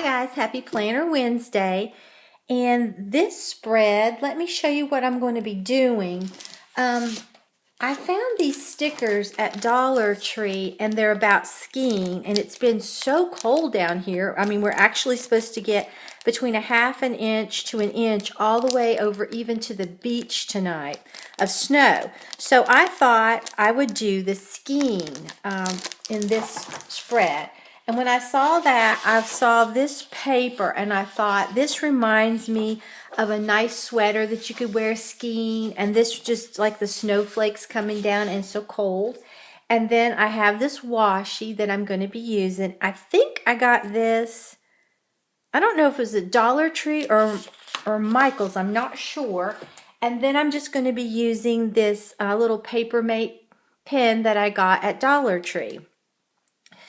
guys, happy Planner Wednesday. And this spread, let me show you what I'm going to be doing. I found these stickers at Dollar Tree and they're about skiing, and it's been so cold down here. I mean, we're actually supposed to get between a half an inch to an inch all the way over even to the beach tonight of snow. So I thought I would do the skiing in this spread. And when I saw that, I saw this paper and I thought, this reminds me of a nice sweater that you could wear skiing, and this just like the snowflakes coming down and so cold. And then I have this washi that I'm going to be using. I think I got this, I don't know if it was at Dollar Tree or Michael's, I'm not sure. And then I'm just going to be using this little Papermate pen that I got at Dollar Tree.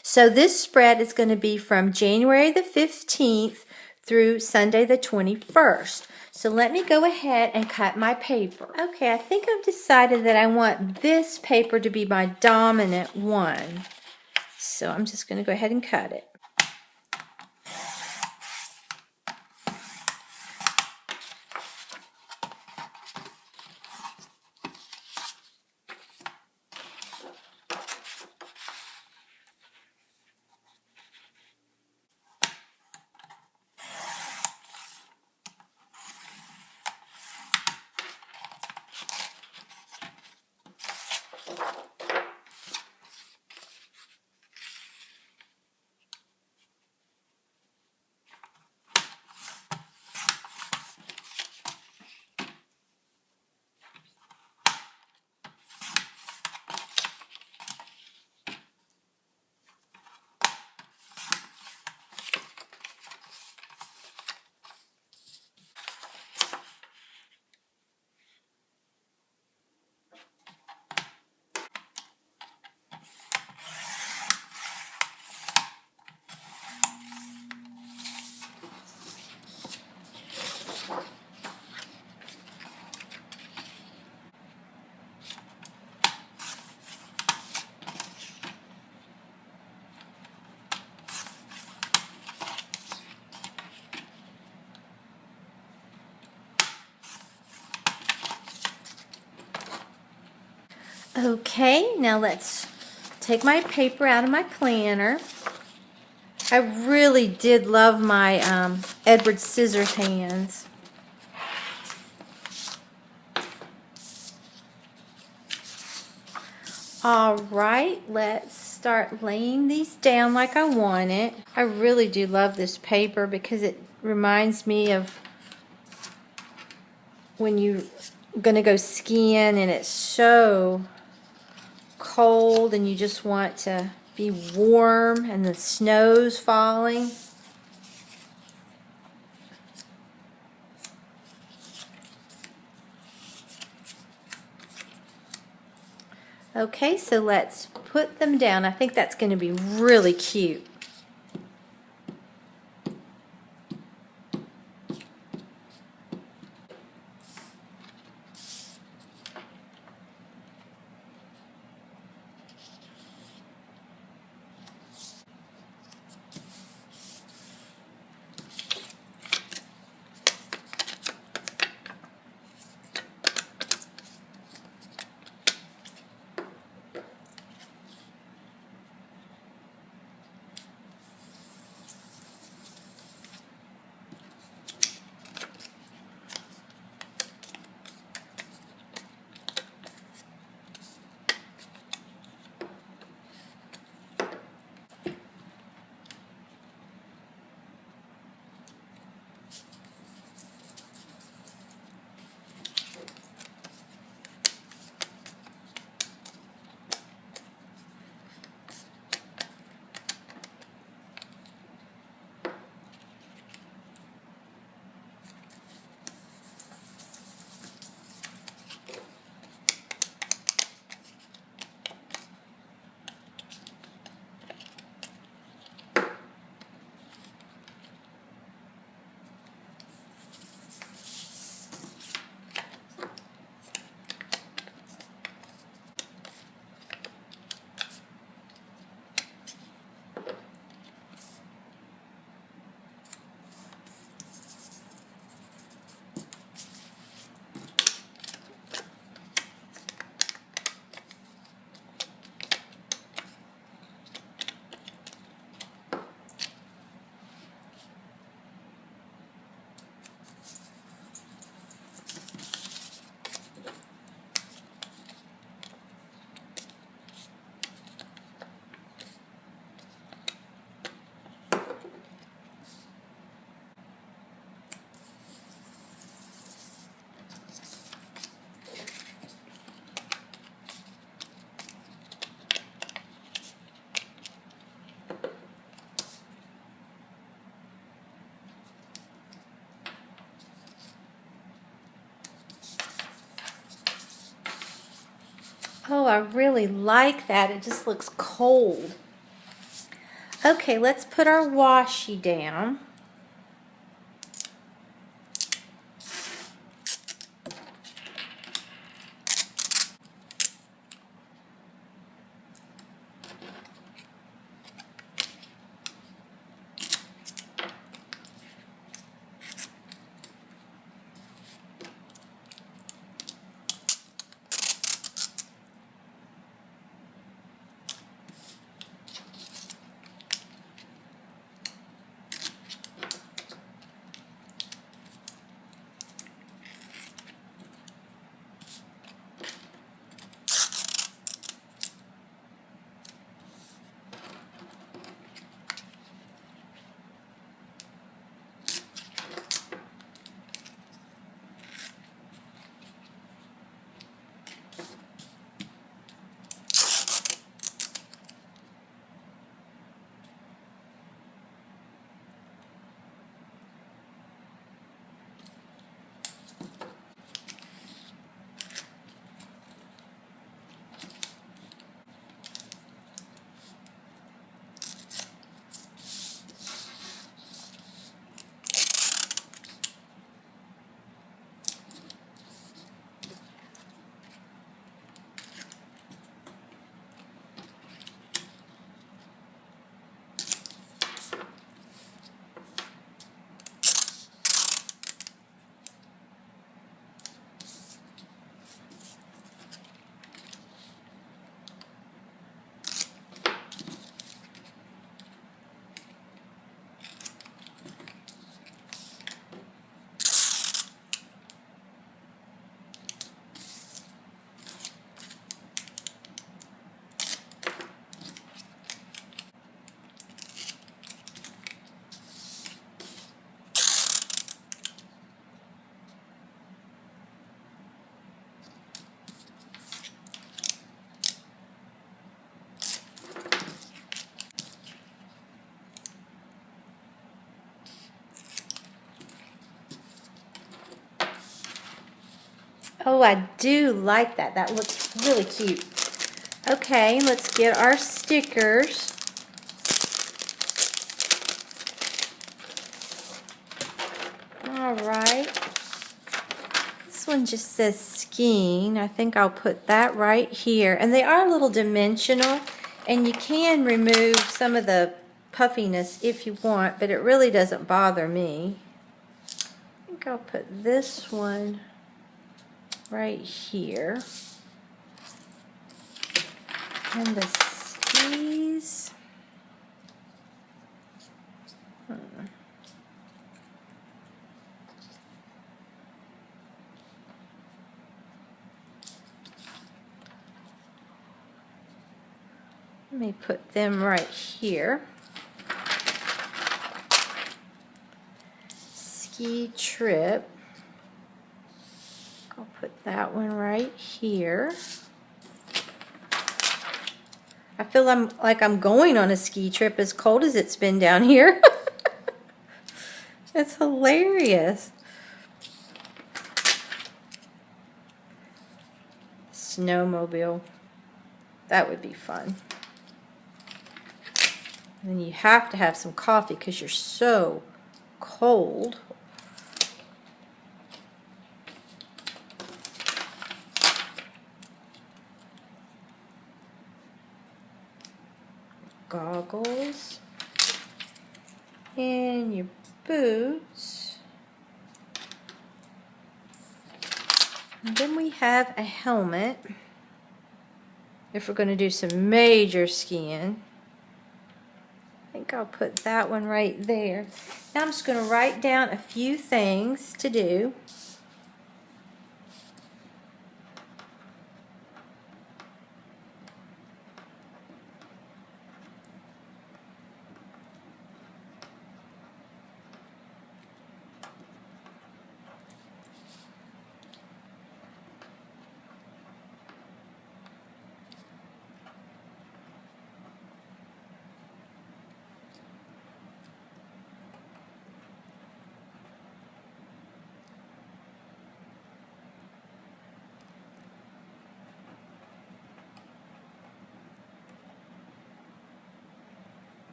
So this spread is going to be from January the 15th through Sunday the 21st. So let me go ahead and cut my paper. Okay, I think I've decided that I want this paper to be my dominant one. So I'm just going to go ahead and cut it. Okay, now let's take my paper out of my planner. I really did love my Edward Scissors hands. All right, let's start laying these down like I want it. I really do love this paper because it reminds me of when you're gonna go skiing and it's so cold and you just want to be warm and the snow's falling. Okay, so let's put them down. I think that's going to be really cute. Oh, I really like that. It just looks cold. Okay, let's put our washi down. Oh, I do like that. That looks really cute. Okay, let's get our stickers. All right. This one just says skiing. I think I'll put that right here. And they are a little dimensional, and you can remove some of the puffiness if you want, but it really doesn't bother me. I think I'll put this one right here. And the skis. Let me put them right here. Ski trip. I'll put that one right here. I feel like I'm going on a ski trip as cold as it's been down here. It's hilarious. Snowmobile. That would be fun. And then you have to have some coffee because you're so cold. Goggles. And your boots. And then we have a helmet. If we're going to do some major skiing. I think I'll put that one right there. Now I'm just going to write down a few things to do.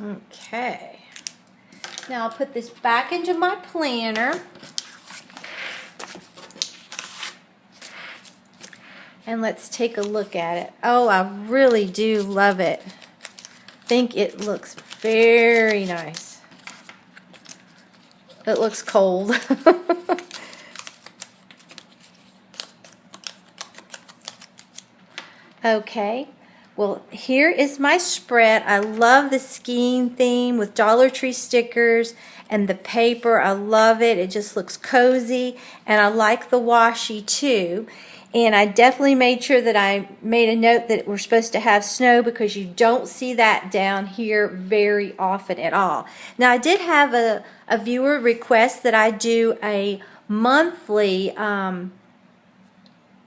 Okay. Now I'll put this back into my planner. And let's take a look at it. Oh, I really do love it. I think it looks very nice. It looks cold. Okay, well, here is my spread. I love the skiing theme with Dollar Tree stickers and the paper. I love it. It just looks cozy, and I like the washi too. And I definitely made sure that I made a note that we're supposed to have snow, because you don't see that down here very often at all. Now, I did have a viewer request that I do a monthly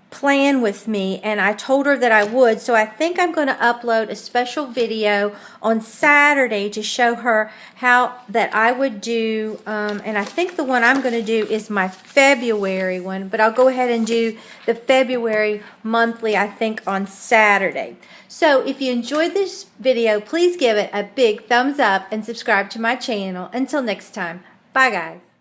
plan with me, and I told her that I would, so I think I'm going to upload a special video on Saturday to show her how that I would do, and I think the one I'm going to do is my February one, but I'll go ahead and do the February monthly, I think, on Saturday. So if you enjoyed this video, please give it a big thumbs up and subscribe to my channel. Until next time, bye guys.